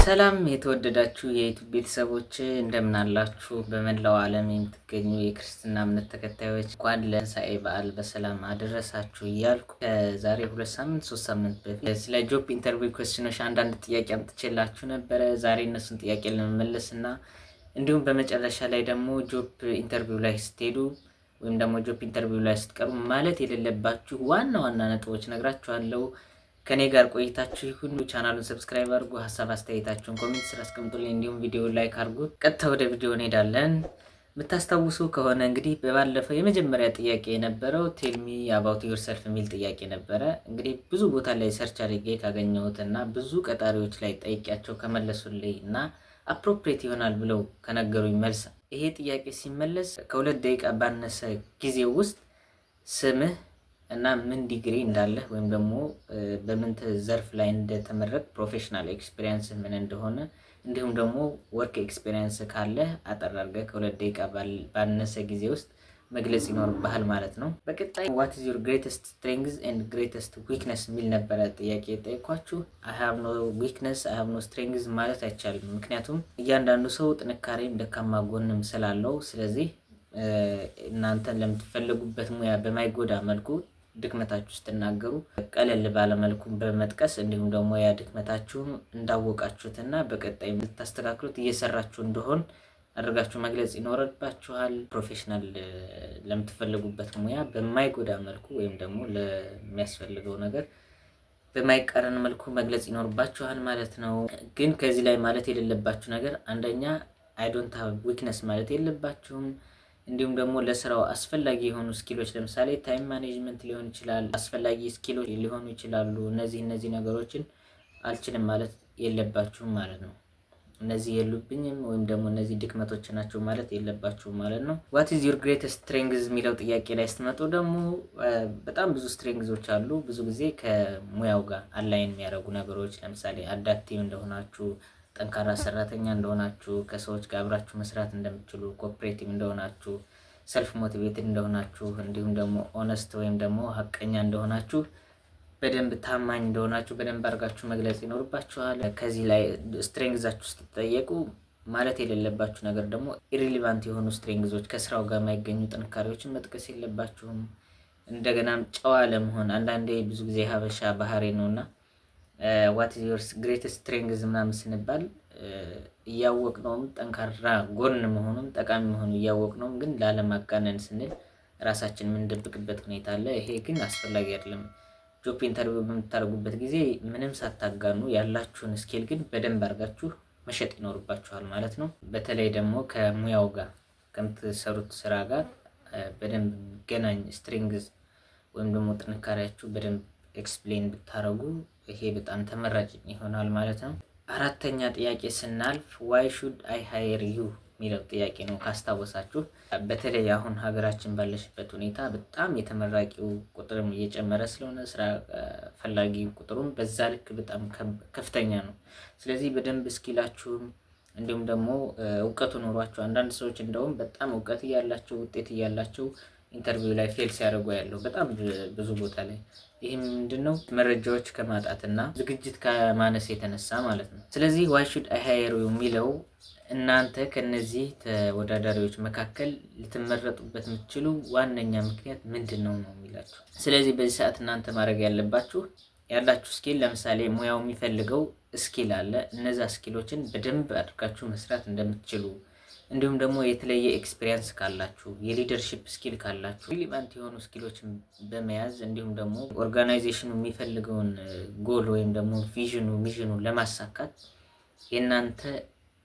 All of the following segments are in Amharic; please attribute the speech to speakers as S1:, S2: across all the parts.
S1: ሰላም የተወደዳችሁ የዩቲዩብ ቤተሰቦች እንደምን አላችሁ? በመላው ዓለም የምትገኙ የክርስትና እምነት ተከታዮች እንኳን ለትንሣኤ በዓል በሰላም አደረሳችሁ እያልኩ ከዛሬ 2 ሳምንት በፊት ስለ ጆብ ኢንተርቪው ኩዌስችኖች አንዳንድ ጥያቄ አምጥቼላችሁ ነበረ። ዛሬ እነሱን ጥያቄ ለመመለስ እና እንዲሁም በመጨረሻ ላይ ደግሞ ጆብ ኢንተርቪው ላይ ስትሄዱ ወይም ደግሞ ጆብ ኢንተርቪው ላይ ስትቀርቡ ማለት የሌለባችሁ ዋና ዋና ነጥቦች ነግራችኋለሁ። ከኔ ጋር ቆይታችሁ ይሁን። ቻናሉን ሰብስክራይብ አድርጉ። ሀሳብ አስተያየታችሁን ኮሜንት ስር አስቀምጡልኝ። እንዲሁም ቪዲዮ ላይክ አድርጉ። ቀጥታ ወደ ቪዲዮ እንሄዳለን። የምታስታውሱ ከሆነ እንግዲህ በባለፈው የመጀመሪያ ጥያቄ የነበረው ቴልሚ አባውት ዮርሰልፍ የሚል ጥያቄ ነበረ። እንግዲህ ብዙ ቦታ ላይ ሰርች አድርጌ ካገኘሁትና ብዙ ቀጣሪዎች ላይ ጠይቂያቸው ከመለሱልኝ እና አፕሮፕሪየት ይሆናል ብለው ከነገሩኝ መልስ ይሄ ጥያቄ ሲመለስ ከ2 ደቂቃ ባነሰ ጊዜ ውስጥ ስምህ እና ምን ዲግሪ እንዳለህ ወይም ደግሞ በምን ዘርፍ ላይ እንደተመረቅ ፕሮፌሽናል ኤክስፒሪየንስ ምን እንደሆነ እንዲሁም ደግሞ ወርክ ኤክስፒሪየንስ ካለ አጠር አድርገህ ከ2 ደቂቃ ባነሰ ጊዜ ውስጥ መግለጽ ይኖርብሃል ማለት ነው። በቀጣይ what is your greatest strengths and greatest weakness የሚል ነበረ ጥያቄ ጠይቋችሁ። I have no weakness I have no strengths ማለት አይቻልም። ምክንያቱም እያንዳንዱ ሰው ጥንካሬም ደካማ ጎንም ስላለው፣ ስለዚህ እናንተን ለምትፈልጉበት ሙያ በማይጎዳ መልኩ ድክመታችሁ ስትናገሩ ቀለል ባለ መልኩ በመጥቀስ እንዲሁም ደግሞ ያ ድክመታችሁን እንዳወቃችሁትና በቀጣይ ልታስተካክሉት እየሰራችሁ እንደሆን አድርጋችሁ መግለጽ ይኖርባችኋል። ፕሮፌሽናል ለምትፈልጉበት ሙያ በማይጎዳ መልኩ ወይም ደግሞ ለሚያስፈልገው ነገር በማይቀረን መልኩ መግለጽ ይኖርባችኋል ማለት ነው። ግን ከዚህ ላይ ማለት የሌለባችሁ ነገር አንደኛ አይ ዶንት ሃቭ ዊክነስ ማለት የለባችሁም። እንዲሁም ደግሞ ለስራው አስፈላጊ የሆኑ ስኪሎች ለምሳሌ ታይም ማኔጅመንት ሊሆን ይችላል፣ አስፈላጊ ስኪሎች ሊሆኑ ይችላሉ። እነዚህ ነገሮችን አልችልም ማለት የለባችሁም ማለት ነው። እነዚህ የሉብኝም ወይም ደግሞ እነዚህ ድክመቶች ናቸው ማለት የለባችሁም ማለት ነው። what is your greatest strengths የሚለው ጥያቄ ላይ ስትመጡ ደግሞ በጣም ብዙ ስትሬንግዞች አሉ። ብዙ ጊዜ ከሙያው ጋር አላይን የሚያደርጉ ነገሮች ለምሳሌ አዳፕቲቭ እንደሆናችሁ፣ ጠንካራ ሰራተኛ እንደሆናችሁ፣ ከሰዎች ጋር አብራችሁ መስራት እንደምትችሉ፣ ኮኦፕሬቲቭ እንደሆናችሁ፣ ሰልፍ ሞቲቬትድ እንደሆናችሁ፣ እንዲሁም ደግሞ ኦነስት ወይም ደግሞ ሀቀኛ እንደሆናችሁ፣ በደንብ ታማኝ እንደሆናችሁ በደንብ አድርጋችሁ መግለጽ ይኖርባችኋል። ከዚህ ላይ ስትሬንግዛችሁ ስትጠየቁ ማለት የሌለባችሁ ነገር ደግሞ ኢሪሊቫንት የሆኑ ስትሬንግዞች ከስራው ጋር የማይገኙ ጥንካሬዎችን መጥቀስ የለባችሁም። እንደገናም ጨዋ ለመሆን አንዳንዴ ብዙ ጊዜ ሀበሻ ባህሪ ነውና what is your greatest strengths ምናምን ስንባል እያወቅነውም ጠንካራ ጎን መሆኑን ጠቃሚ መሆኑን እያወቅነውም ግን ላለማጋነን ስንል ራሳችን የምንደብቅበት ሁኔታ አለ። ይሄ ግን አስፈላጊ አይደለም። ጆብ ኢንተርቪው በምታደርጉበት ጊዜ ምንም ሳታጋኑ ያላችሁን ስኪል ግን በደንብ አድርጋችሁ መሸጥ ይኖርባችኋል ማለት ነው። በተለይ ደግሞ ከሙያው ጋር ከምትሰሩት ስራ ጋር በደንብ ገናኝ ስትሪንግዝ ወይም ደግሞ ጥንካሬያችሁ በደንብ ኤክስፕሌን ብታረጉ ይሄ በጣም ተመራጭ ይሆናል ማለት ነው። አራተኛ ጥያቄ ስናልፍ why should I hire you የሚለው ጥያቄ ነው። ካስታወሳችሁ በተለይ አሁን ሀገራችን ባለሽበት ሁኔታ በጣም የተመራቂው ቁጥርም እየጨመረ ስለሆነ ስራ ፈላጊ ቁጥሩም በዛ ልክ በጣም ከፍተኛ ነው። ስለዚህ በደንብ ስኪላችሁም እንዲሁም ደግሞ እውቀቱ ኖሯችሁ፣ አንዳንድ ሰዎች እንደውም በጣም እውቀት እያላቸው ውጤት እያላቸው ኢንተርቪው ላይ ፌል ሲያደርጉ ያለው በጣም ብዙ ቦታ ላይ። ይህ ምንድነው? መረጃዎች ከማጣትና ዝግጅት ከማነስ የተነሳ ማለት ነው። ስለዚህ why should I hire you የሚለው እናንተ ከነዚህ ተወዳዳሪዎች መካከል ልትመረጡበት የምትችሉ ዋነኛ ምክንያት ምንድነው ነው የሚላችሁ። ስለዚህ በዚህ ሰዓት እናንተ ማድረግ ያለባችሁ ያላችሁ ስኪል፣ ለምሳሌ ሙያው የሚፈልገው ስኪል አለ። እነዛ ስኪሎችን በደንብ አድርጋችሁ መስራት እንደምትችሉ እንዲሁም ደግሞ የተለየ ኤክስፒሪየንስ ካላችሁ፣ የሊደርሺፕ ስኪል ካላችሁ፣ ሪሊቫንት የሆኑ ስኪሎችን በመያዝ እንዲሁም ደግሞ ኦርጋናይዜሽኑ የሚፈልገውን ጎል ወይም ደግሞ ሚሽኑ ለማሳካት የእናንተ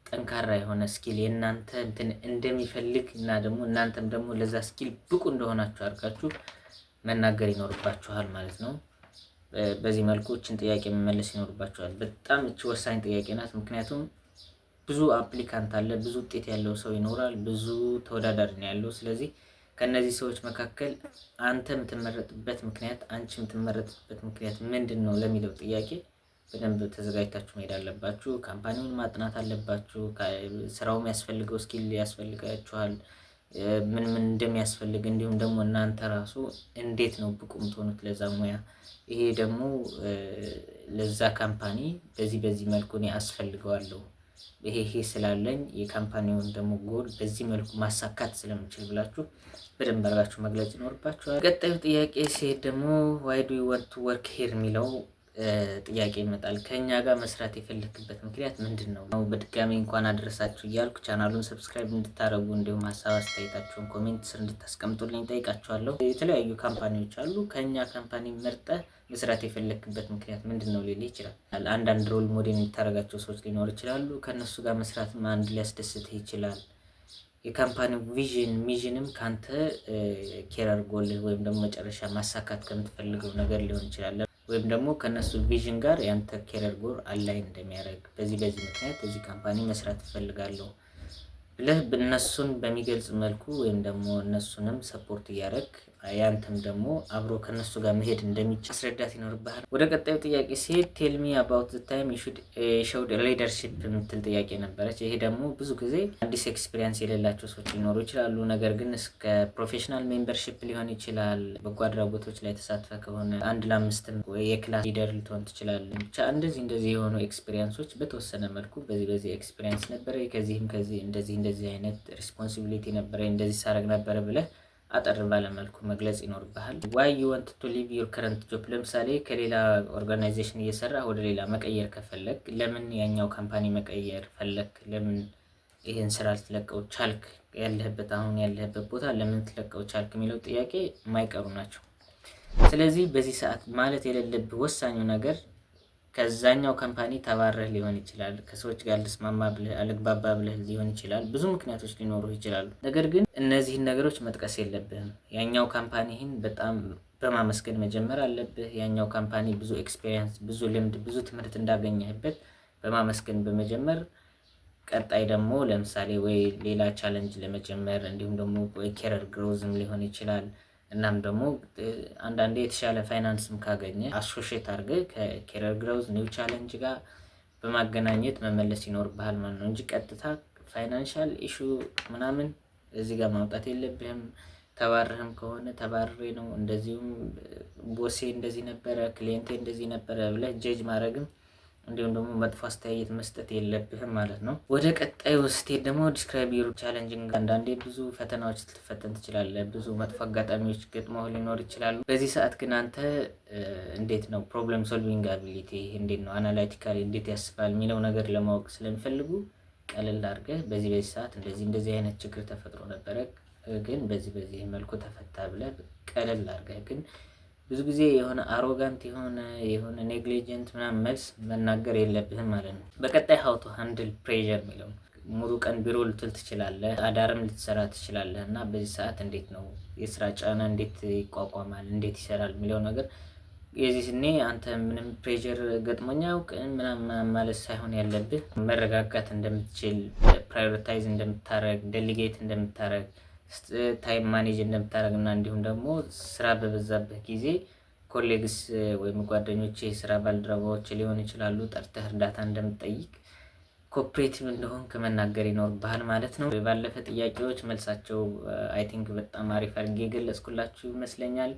S1: ጠንካራ የሆነ ስኪል የእናንተ እንትን እንደሚፈልግ እና ደግሞ እናንተም ደግሞ ለዛ ስኪል ብቁ እንደሆናችሁ አድርጋችሁ መናገር ይኖርባችኋል ማለት ነው። በዚህ መልኩ እችን ጥያቄ መመለስ ይኖርባችኋል። በጣም እቺ ወሳኝ ጥያቄ ናት። ምክንያቱም ብዙ አፕሊካንት አለ፣ ብዙ ውጤት ያለው ሰው ይኖራል፣ ብዙ ተወዳዳሪ ነው ያለው። ስለዚህ ከነዚህ ሰዎች መካከል አንተ የምትመረጥበት ምክንያት፣ አንቺ የምትመረጥበት ምክንያት ምንድን ነው ለሚለው ጥያቄ በደንብ ተዘጋጅታችሁ መሄድ አለባችሁ። ካምፓኒውን ማጥናት አለባችሁ። ስራው የሚያስፈልገው ስኪል ያስፈልጋችኋል። ምን ምን እንደሚያስፈልግ እንዲሁም ደግሞ እናንተ ራሱ እንዴት ነው ብቁ የምትሆኑት ለዛ ሙያ። ይሄ ደግሞ ለዛ ካምፓኒ በዚህ መልኩ እኔ አስፈልገዋለሁ፣ ይሄ ስላለኝ የካምፓኒውን ደግሞ ጎል በዚህ መልኩ ማሳካት ስለምችል ብላችሁ በደንብ አድርጋችሁ መግለጽ ይኖርባችኋል። ቀጣዩ ጥያቄ ሲሄድ ደግሞ ዋይ ዱ ዩ ዋንት ቱ ወርክ ሄር የሚለው ጥያቄ ይመጣል። ከኛ ጋር መስራት የፈለክበት ምክንያት ምንድን ነው? በድጋሚ እንኳን አደረሳችሁ እያልኩ ቻናሉን ሰብስክራይብ እንድታደርጉ እንዲሁም ሀሳብ አስተያየታችሁን ኮሜንት ስር እንድታስቀምጡልኝ ጠይቃችኋለሁ። የተለያዩ ካምፓኒዎች አሉ። ከኛ ካምፓኒ መርጠ መስራት የፈለክበት ምክንያት ምንድን ነው ሊል ይችላል። አንዳንድ ሮል ሞዴል የምታደርጋቸው ሰዎች ሊኖር ይችላሉ። ከእነሱ ጋር መስራትም አንድ ሊያስደስትህ ይችላል። የካምፓኒው ሚዥንም ካንተ ኬረር ጎል ወይም ደግሞ መጨረሻ ማሳካት ከምትፈልገው ነገር ሊሆን ይችላል። ወይም ደግሞ ከነሱ ቪዥን ጋር ያንተ ኬሪየር ጎል አላይን እንደሚያደርግ በዚህ ምክንያት እዚህ ካምፓኒ መስራት እፈልጋለሁ ብለህ እነሱን በሚገልጽ መልኩ ወይም ደግሞ እነሱንም ሰፖርት እያደረግ ያንተም ደግሞ አብሮ ከነሱ ጋር መሄድ እንደሚችል አስረዳት ይኖርብሃል። ወደ ቀጣዩ ጥያቄ ሲሄድ ቴል ሚ አባውት ዘ ታይም ዩ ሾውድ ሊደርሺፕ የምትል ጥያቄ ነበረች። ይሄ ደግሞ ብዙ ጊዜ አዲስ ኤክስፒሪየንስ የሌላቸው ሰዎች ሊኖሩ ይችላሉ። ነገር ግን እስከ ፕሮፌሽናል ሜምበርሺፕ ሊሆን ይችላል። በጎ አድራጎቶች ላይ ተሳትፈ ከሆነ 1 ለ5 የክላስ ሊደር ልትሆን ትችላለህ። ብቻ እንደዚህ የሆኑ ኤክስፒሪየንሶች በተወሰነ መልኩ በዚህ ኤክስፒሪየንስ ነበረ፣ ከዚህ እንደዚህ አይነት ሪስፖንሲቢሊቲ ነበረ፣ እንደዚህ ሳረግ ነበረ ብለህ አጠር ባለ መልኩ መግለጽ ይኖርብሃል። ዋይ ዩ ዋንት ቱ ሊቭ ዩር ከረንት ጆብ፣ ለምሳሌ ከሌላ ኦርጋናይዜሽን እየሰራ ወደ ሌላ መቀየር ከፈለግ ለምን ያኛው ካምፓኒ መቀየር ፈለግ? ለምን ይህን ስራ ልትለቀው ቻልክ? አሁን ያለህበት ቦታ ለምን ትለቀው ቻልክ የሚለው ጥያቄ የማይቀሩ ናቸው። ስለዚህ በዚህ ሰዓት ማለት የሌለብህ ወሳኙ ነገር ከዛኛው ካምፓኒ ተባረህ ሊሆን ይችላል። ከሰዎች ጋር ልስማማ ብለህ አልግባባ ብለህ ሊሆን ይችላል። ብዙ ምክንያቶች ሊኖሩ ይችላሉ። ነገር ግን እነዚህን ነገሮች መጥቀስ የለብህም። ያኛው ካምፓኒህን በጣም በማመስገን መጀመር አለብህ። ያኛው ካምፓኒ ብዙ ኤክስፔሪየንስ፣ ብዙ ልምድ፣ ብዙ ትምህርት እንዳገኘህበት በማመስገን በመጀመር ቀጣይ ደግሞ ለምሳሌ ወይ ሌላ ቻለንጅ ለመጀመር እንዲሁም ደግሞ ኬሪየር ግሮዝም ሊሆን ይችላል። እናም ደግሞ አንዳንዴ የተሻለ ፋይናንስም ካገኘ አሶሺየት አድርገህ ከኬሪየር ግሮዝ ኒው ቻሌንጅ ጋር በማገናኘት መመለስ ይኖርብሃል ማለት ነው እንጂ ቀጥታ ፋይናንሻል ኢሹ ምናምን እዚህ ጋር ማውጣት የለብህም። ተባረህም ከሆነ ተባረሬ ነው፣ እንደዚሁም ቦሴ እንደዚህ ነበረ፣ ክሊየንቴ እንደዚህ ነበረ ብለህ ጀጅ ማድረግም እንዲሁም ደግሞ መጥፎ አስተያየት መስጠት የለብህም ማለት ነው። ወደ ቀጣዩ ስቴት ደግሞ ዲስክራይብ ዩር ቻሌንጂንግ። አንዳንዴ ብዙ ፈተናዎች ልትፈተን ትችላለህ። ብዙ መጥፎ አጋጣሚዎች ገጥመው ሊኖር ይችላሉ። በዚህ ሰዓት ግን አንተ እንዴት ነው ፕሮብለም ሶልቪንግ አቢሊቲ እንዴት ነው አናላይቲካሊ እንዴት ያስባል የሚለው ነገር ለማወቅ ስለሚፈልጉ ቀለል አድርገህ በዚህ ሰዓት እንደዚህ አይነት ችግር ተፈጥሮ ነበረ፣ ግን በዚህ መልኩ ተፈታ ብለህ ቀለል አድርገህ ግን ብዙ ጊዜ የሆነ አሮጋንት የሆነ ኔግሊጀንት ምናምን መልስ መናገር የለብህም ማለት ነው። በቀጣይ ሀው ቱ ሃንድል ፕሬዠር የሚለው ሙሉ ቀን ቢሮ ልትል ትችላለህ፣ አዳርም ልትሰራ ትችላለህ እና በዚህ ሰዓት እንዴት ነው የስራ ጫና እንዴት ይቋቋማል፣ እንዴት ይሰራል የሚለው ነገር የዚህ አንተ ምንም ፕሬዠር ገጥሞኛ አውቅ ምናምን ማለት ሳይሆን ያለብህ መረጋጋት እንደምትችል፣ ፕራዮሪታይዝ እንደምታረግ፣ ዴሊጌት እንደምታረግ፣ ታይም ማኔጅ እንደምታደርግና እንዲሁም ደግሞ ስራ በበዛበት ጊዜ ኮሌግስ ወይም ጓደኞች የስራ ባልደረባዎች ሊሆን ይችላሉ ጠርተህ እርዳታ እንደምትጠይቅ ኮኦፕሬቲቭ እንደሆንክ መናገር ይኖርብሃል ማለት ነው። ባለፈ ጥያቄዎች መልሳቸው አይ ቲንክ በጣም አሪፍ አድርጌ የገለጽኩላችሁ ይመስለኛል።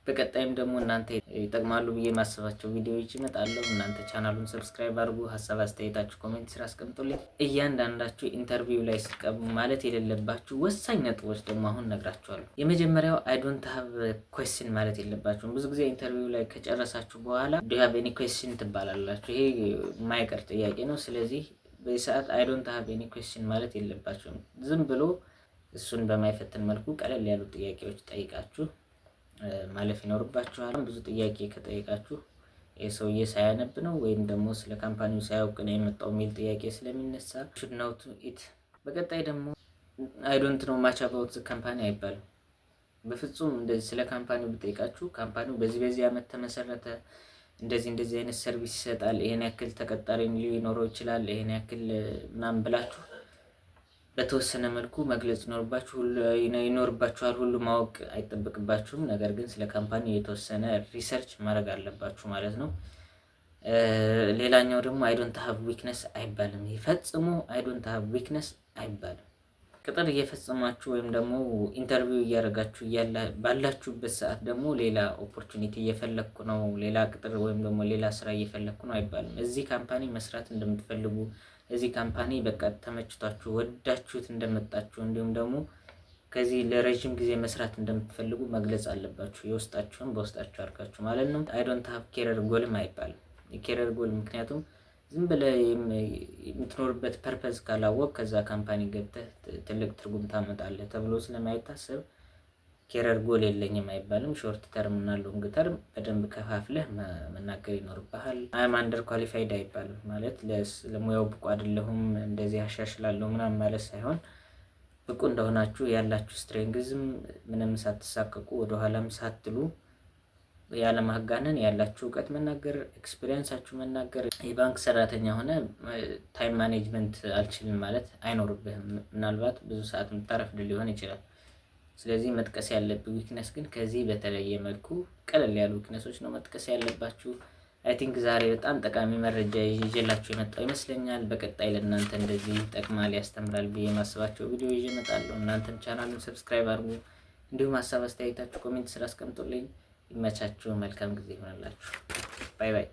S1: በቀጣይም ደግሞ እናንተ ይጠቅማሉ ብዬ ማሰባቸው ቪዲዮዎች ይመጣሉ። እናንተ ቻናሉን ሰብስክራይብ አድርጉ፣ ሀሳብ አስተያየታችሁ ኮሜንት ስራ አስቀምጡልኝ። እያንዳንዳችሁ ኢንተርቪው ላይ ስቀቡ ማለት የሌለባችሁ ወሳኝ ነጥቦች ደግሞ አሁን ነግራችኋለሁ። የመጀመሪያው አይ ዶንት ሃቭ ኩዌስችን ማለት የለባችሁም። ብዙ ጊዜ ኢንተርቪው ላይ ከጨረሳችሁ በኋላ ዱ ሃቭ ኤኒ ኩዌስችን ትባላላችሁ። ይሄ የማይቀር ጥያቄ ነው። ስለዚህ በዚህ ሰዓት አይ ዶንት ሃቭ ኤኒ ኩዌስችን ማለት የለባችሁም። ዝም ብሎ እሱን በማይፈትን መልኩ ቀለል ያሉ ጥያቄዎች ጠይቃችሁ ማለፍ ይኖርባችኋል። ብዙ ጥያቄ ከጠየቃችሁ የሰውዬ ሳያነብ ነው ወይም ደግሞ ስለ ካምፓኒው ሳያውቅ ነው የመጣው የሚል ጥያቄ ስለሚነሳ should know to it። በቀጣይ ደግሞ I don't know much about the company አይባልም። በፍጹም እንደዚህ ስለ ካምፓኒው ብጠይቃችሁ ካምፓኒው በዚህ ዓመት ተመሰረተ፣ እንደዚህ አይነት ሰርቪስ ይሰጣል፣ ይሄን ያክል ተቀጣሪ ሊኖረው ይችላል፣ ይሄን ያክል ምናምን ብላችሁ በተወሰነ መልኩ መግለጽ ይኖርባችኋል። ሁሉ ማወቅ አይጠበቅባችሁም። ነገር ግን ስለ ካምፓኒ የተወሰነ ሪሰርች ማድረግ አለባችሁ ማለት ነው። ሌላኛው ደግሞ አይ ዶንት ሃቭ ዊክነስ አይባልም። ይፈጽሙ አይ ዶንት ሃቭ ዊክነስ አይባልም። ቅጥር እየፈጸማችሁ ወይም ደግሞ ኢንተርቪው እያደረጋችሁ ባላችሁበት ሰዓት ደግሞ ሌላ ኦፖርቹኒቲ እየፈለግኩ ነው፣ ሌላ ቅጥር ወይም ደግሞ ሌላ ስራ እየፈለግኩ ነው አይባልም። እዚህ ካምፓኒ መስራት እንደምትፈልጉ፣ እዚህ ካምፓኒ በቃ ተመችቷችሁ ወዳችሁት እንደመጣችሁ እንዲሁም ደግሞ ከዚህ ለረጅም ጊዜ መስራት እንደምትፈልጉ መግለጽ አለባችሁ። የውስጣችሁን በውስጣችሁ አድርጋችሁ ማለት ነው። አይ ዶንት ሃቭ ኬሪየር ጎልም አይባልም። የኬሪየር ጎል ምክንያቱም ዝም ብለህ የምትኖርበት ፐርፐዝ ካላወቅ ከዛ ካምፓኒ ገብተህ ትልቅ ትርጉም ታመጣለህ ተብሎ ስለማይታሰብ ኬሪየር ጎል የለኝም አይባልም። ሾርት ተርም እና ሎንግ ተርም በደንብ ከፋፍለህ መናገር ይኖርብሃል። አይም አንደር ኳሊፋይድ አይባልም ማለት ለሙያው ብቁ አይደለሁም እንደዚህ አሻሽላለሁ ምናምን ማለት ሳይሆን ብቁ እንደሆናችሁ ያላችሁ ስትሬንግዝም ምንም ሳትሳቀቁ ወደኋላም ሳትሉ ያለማጋነን ያላችሁ እውቀት መናገር፣ ኤክስፒሪየንሳችሁ መናገር። የባንክ ሰራተኛ ሆነ ታይም ማኔጅመንት አልችልም ማለት አይኖርብህም። ምናልባት ብዙ ሰዓት የምታረፍድ ሊሆን ይችላል። ስለዚህ መጥቀስ ያለብህ ዊክነስ ግን ከዚህ በተለየ መልኩ ቀለል ያሉ ዊክነሶች ነው መጥቀስ ያለባችሁ። አይ ቲንክ ዛሬ በጣም ጠቃሚ መረጃ ይዤላችሁ የመጣው ይመስለኛል። በቀጣይ ለእናንተ እንደዚህ ይጠቅማል ያስተምራል ብዬ የማስባቸው ቪዲዮ ይዤ እመጣለሁ። እናንተም ቻናሉን ሰብስክራይብ አድርጉ። እንዲሁም ሀሳብ አስተያየታችሁ ኮሜንት ስራ አስቀምጡልኝ። ይመቻችሁ። መልካም ጊዜ ይሆንላችሁ። ባይ ባይ።